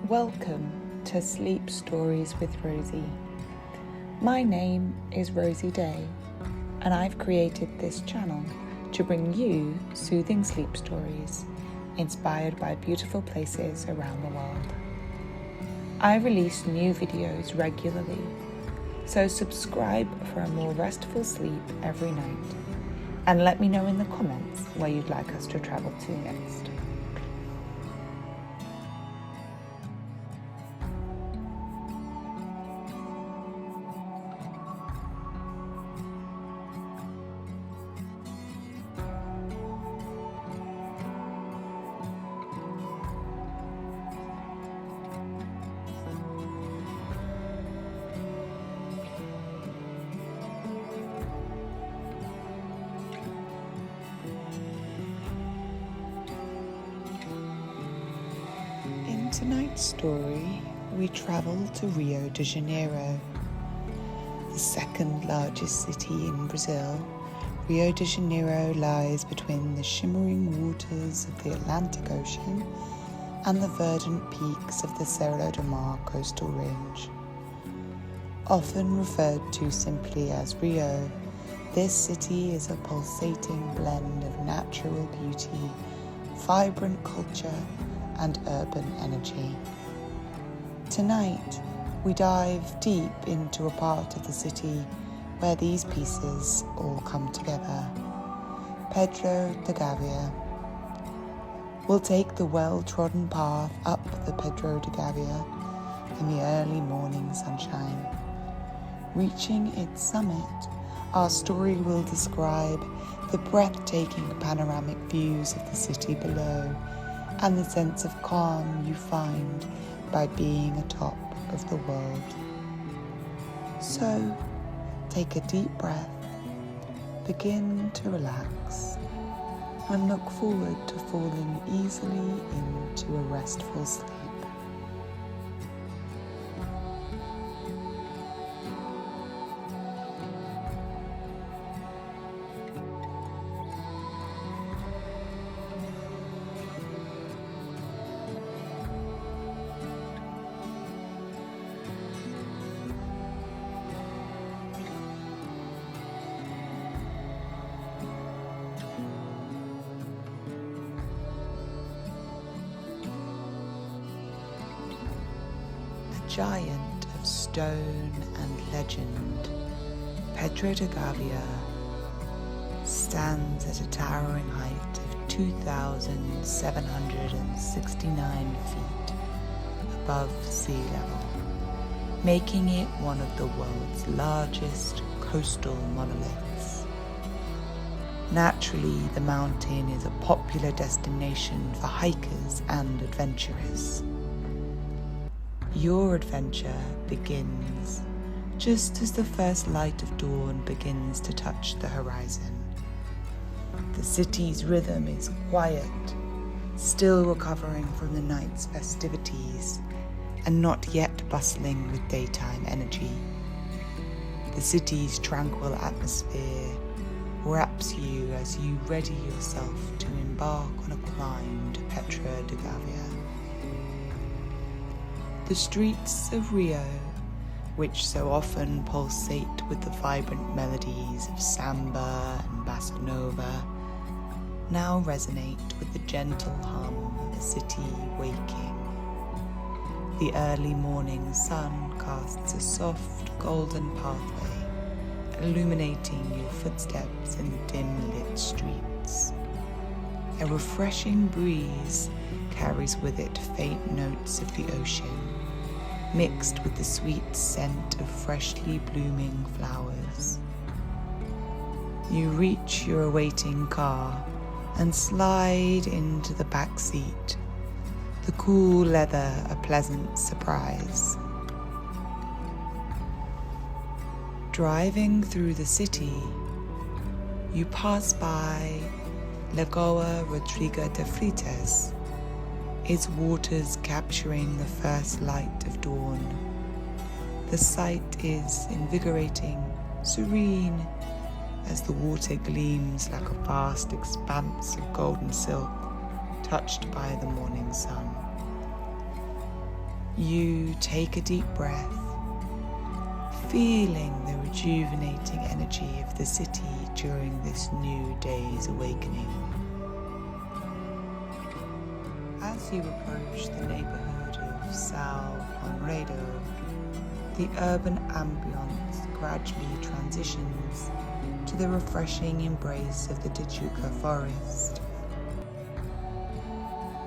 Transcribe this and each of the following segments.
Welcome to Sleep Stories with Rosie. My name is Rosie Day, and I've created this channel to bring you soothing sleep stories inspired by beautiful places around the world. I release new videos regularly, so subscribe for a more restful sleep every night, and let me know in the comments where you'd like us to travel to next. In tonight's story, we travel to Rio de Janeiro, the second largest city in Brazil. Rio de Janeiro lies between the shimmering waters of the Atlantic Ocean and the verdant peaks of the Serra do Mar coastal range. Often referred to simply as Rio, this city is a pulsating blend of natural beauty, vibrant culture, and urban energy. Tonight, we dive deep into a part of the city where these pieces all come together. Pedra de Gavea. We'll take the well-trodden path up the Pedra de Gavea in the early morning sunshine. Reaching its summit, our story will describe the breathtaking panoramic views of the city below and the sense of calm you find by being atop of the world. So, take a deep breath, begin to relax, and look forward to falling easily into a restful sleep. Giant of stone and legend, Pedra de Gavea stands at a towering height of 2,769 feet above sea level, making it one of the world's largest coastal monoliths. Naturally, the mountain is a popular destination for hikers and adventurers. Your adventure begins just as the first light of dawn begins to touch the horizon. The city's rhythm is quiet, still recovering from the night's festivities and not yet bustling with daytime energy. The city's tranquil atmosphere wraps you as you ready yourself to embark on a climb to Pedra de Gavea. The streets of Rio, which so often pulsate with the vibrant melodies of samba and bossa nova, now resonate with the gentle hum of a city waking. The early morning sun casts a soft golden pathway, illuminating your footsteps in the dim-lit streets. A refreshing breeze carries with it faint notes of the ocean, mixed with the sweet scent of freshly blooming flowers. You reach your awaiting car and slide into the back seat, the cool leather a pleasant surprise. Driving through the city, you pass by Lagoa Rodrigo de Freitas, its waters capturing the first light of dawn. The sight is invigorating, serene, as the water gleams like a vast expanse of golden silk touched by the morning sun. You take a deep breath, feeling the rejuvenating energy of the city during this new day's awakening. As you approach the neighborhood of São Conrado, the urban ambience gradually transitions to the refreshing embrace of the Tijuca forest.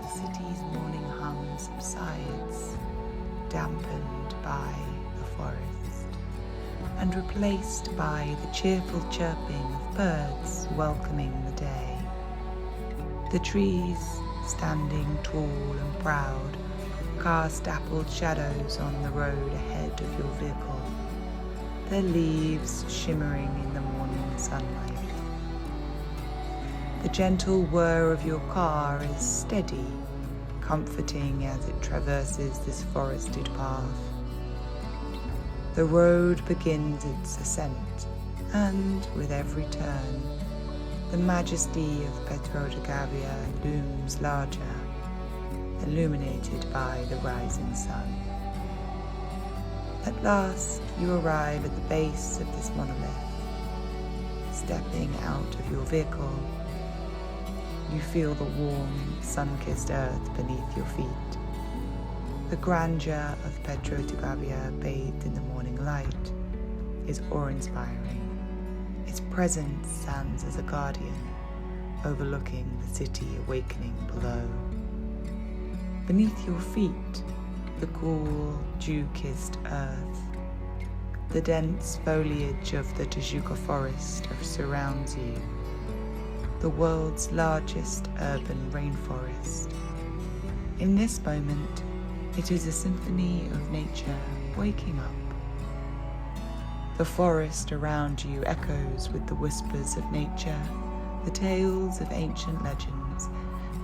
The city's morning hum subsides, dampened by the forest, and replaced by the cheerful chirping of birds welcoming the day. The trees, standing tall and proud, cast dappled shadows on the road ahead of your vehicle, their leaves shimmering in the morning sunlight. The gentle whir of your car is steady, comforting as it traverses this forested path. The road begins its ascent, and with every turn, the majesty of Pedra de Gavea looms larger, illuminated by the rising sun. At last, you arrive at the base of this monolith. Stepping out of your vehicle, you feel the warm, sun-kissed earth beneath your feet. The grandeur of Pedra de Gavea, bathed in the morning light, is awe-inspiring. Its presence stands as a guardian, overlooking the city awakening below. Beneath your feet, the cool, dew-kissed earth. The dense foliage of the Tijuca forest surrounds you, the world's largest urban rainforest. In this moment, it is a symphony of nature waking up. The forest around you echoes with the whispers of nature, the tales of ancient legends,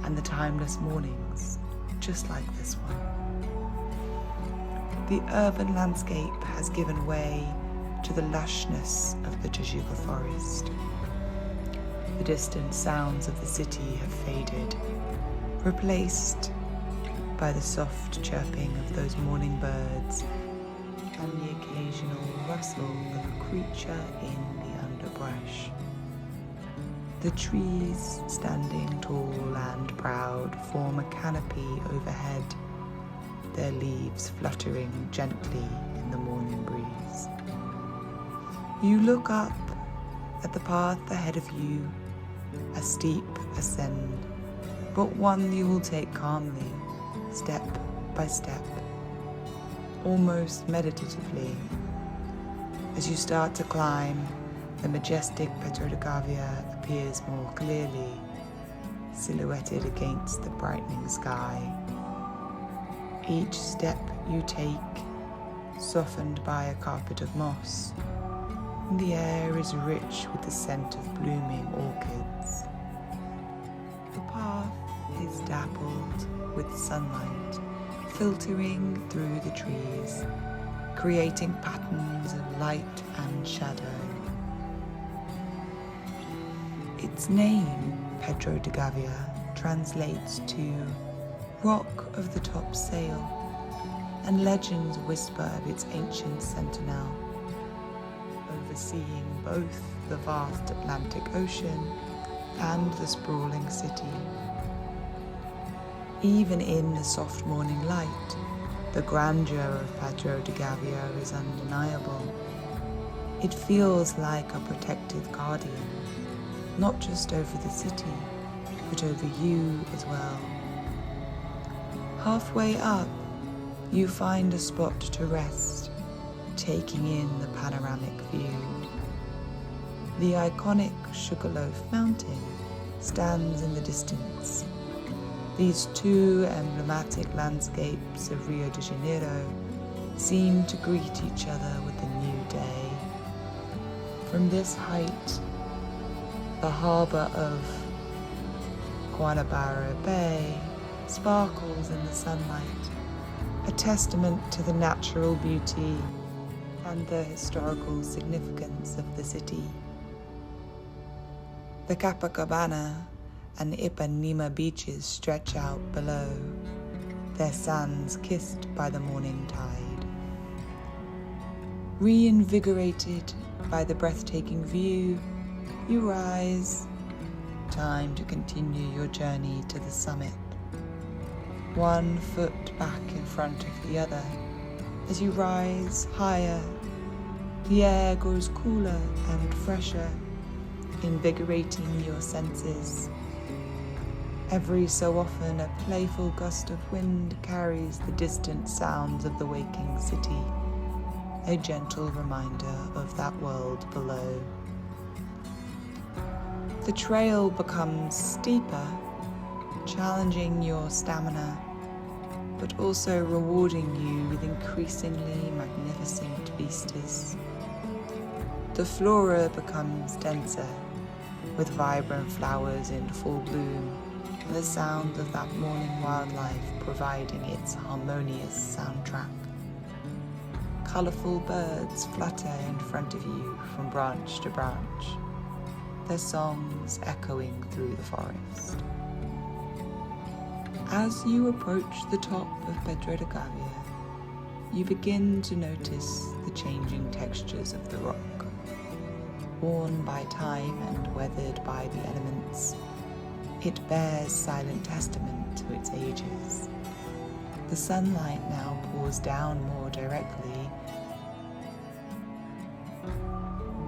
and the timeless mornings, just like this one. The urban landscape has given way to the lushness of the Tijuca forest. The distant sounds of the city have faded, replaced by the soft chirping of those morning birds and the occasional rustle of a creature in the underbrush. The trees, standing tall and proud, form a canopy overhead, their leaves fluttering gently in the morning breeze. You look up at the path ahead of you, a steep ascent, but one you will take calmly, step by step, almost meditatively. As you start to climb, the majestic Pedra de Gavea appears more clearly, silhouetted against the brightening sky. Each step you take, softened by a carpet of moss, and the air is rich with the scent of blooming orchids. The path is dappled with sunlight, filtering through the trees, creating patterns of light and shadow. Its name, Pedra de Gavea, translates to Rock of the Top Sail, and legends whisper of its ancient sentinel, overseeing both the vast Atlantic Ocean and the sprawling city. Even in the soft morning light, the grandeur of Pedra de Gavea is undeniable. It feels like a protective guardian, not just over the city, but over you as well. Halfway up, you find a spot to rest, taking in the panoramic view. The iconic Sugarloaf Mountain stands in the distance. These two emblematic landscapes of Rio de Janeiro seem to greet each other with a new day. From this height, the harbour of Guanabara Bay sparkles in the sunlight, a testament to the natural beauty and the historical significance of the city. The Copacabana and Ipanema beaches stretch out below, their sands kissed by the morning tide. Reinvigorated by the breathtaking view, you rise. Time to continue your journey to the summit. One foot back in front of the other. As you rise higher, the air grows cooler and fresher, invigorating your senses. Every so often, a playful gust of wind carries the distant sounds of the waking city, a gentle reminder of that world below. The trail becomes steeper, challenging your stamina, but also rewarding you with increasingly magnificent vistas. The flora becomes denser, with vibrant flowers in full bloom, and the sound of that morning wildlife providing its harmonious soundtrack. Colourful birds flutter in front of you from branch to branch, their songs echoing through the forest. As you approach the top of Pedra de Gavea, you begin to notice the changing textures of the rock. Worn by time and weathered by the elements, it bears silent testament to its ages. The sunlight now pours down more directly,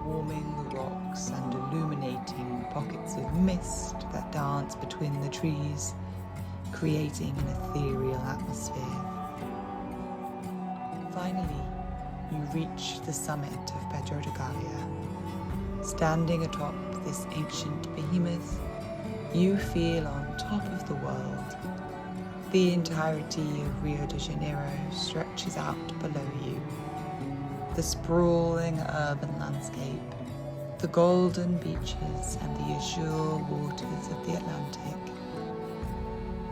warming the rocks and illuminating pockets of mist that dance between the trees, creating an ethereal atmosphere. Finally, you reach the summit of Pedra de Gavea. Standing atop this ancient behemoth, you feel on top of the world. The entirety of Rio de Janeiro stretches out below you. The sprawling urban landscape, the golden beaches and the azure waters of the Atlantic,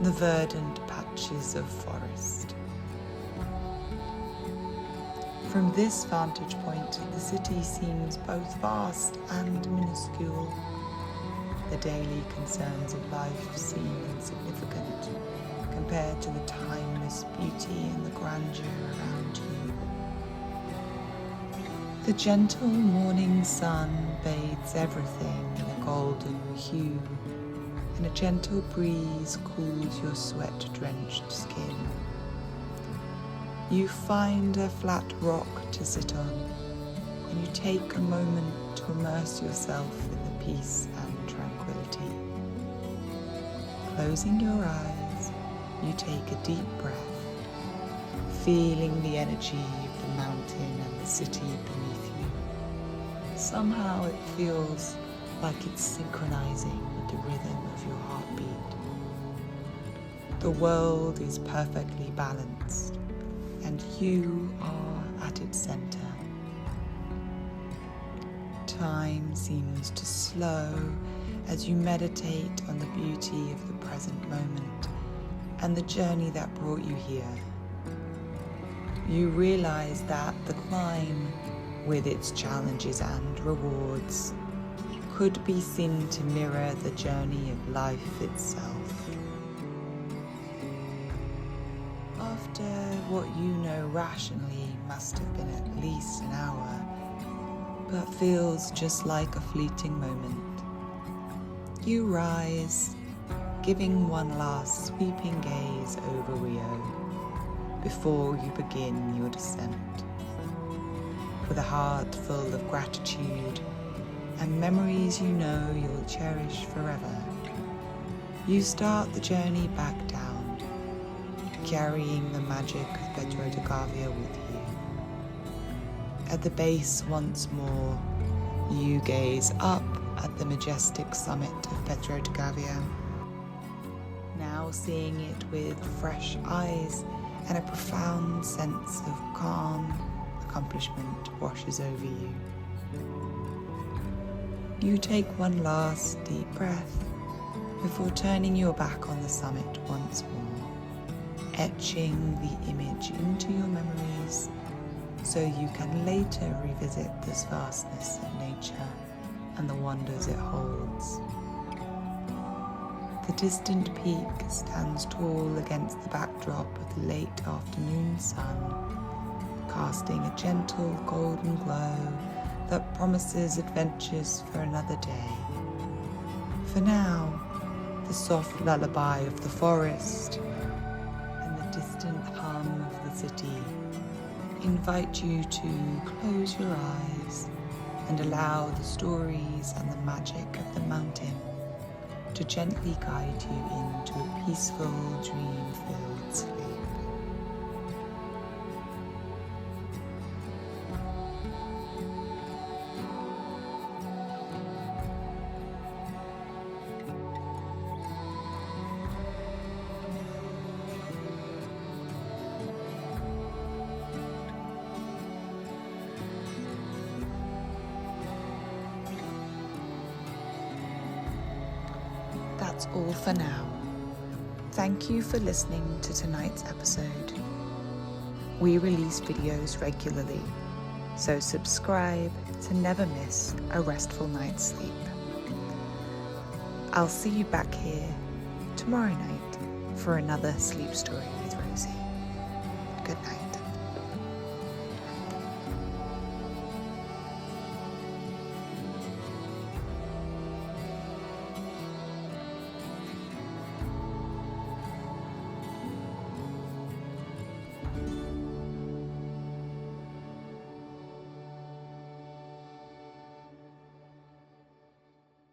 the verdant patches of forest. From this vantage point, the city seems both vast and minuscule. The daily concerns of life seem insignificant compared to the timeless beauty and the grandeur around you. The gentle morning sun bathes everything in a golden hue, and a gentle breeze cools your sweat-drenched skin. You find a flat rock to sit on, and you take a moment to immerse yourself in the peace and tranquility. Closing your eyes, you take a deep breath, feeling the energy of the mountain and the city beneath you. Somehow it feels like it's synchronizing with the rhythm of your heartbeat. The world is perfectly balanced, and you are at its center. Time seems to slow as you meditate on the beauty of the present moment and the journey that brought you here. You realize that the climb, with its challenges and rewards, could be seen to mirror the journey of life itself. After what you know rationally must have been at least an hour, but feels just like a fleeting moment, you rise, giving one last sweeping gaze over Rio before you begin your descent. With a heart full of gratitude and memories you know you'll cherish forever, you start the journey back down, carrying the magic of Pedra de Gavea with you. At the base once more, you gaze up at the majestic summit of Pedra de Gavea, now seeing it with fresh eyes, and a profound sense of calm accomplishment washes over you. You take one last deep breath before turning your back on the summit once more, etching the image into your memories so you can later revisit this vastness of nature and the wonders it holds. The distant peak stands tall against the backdrop of the late afternoon sun, casting a gentle golden glow that promises adventures for another day. For now, the soft lullaby of the forest and the distant hum of the city invite you to close your eyes and allow the stories and the magic of the mountain to gently guide you into a peaceful, dream-filled sleep. That's all for now. Thank you for listening to tonight's episode. We release videos regularly, so subscribe to never miss a restful night's sleep. I'll see you back here tomorrow night for another sleep story with Rosie. Good night.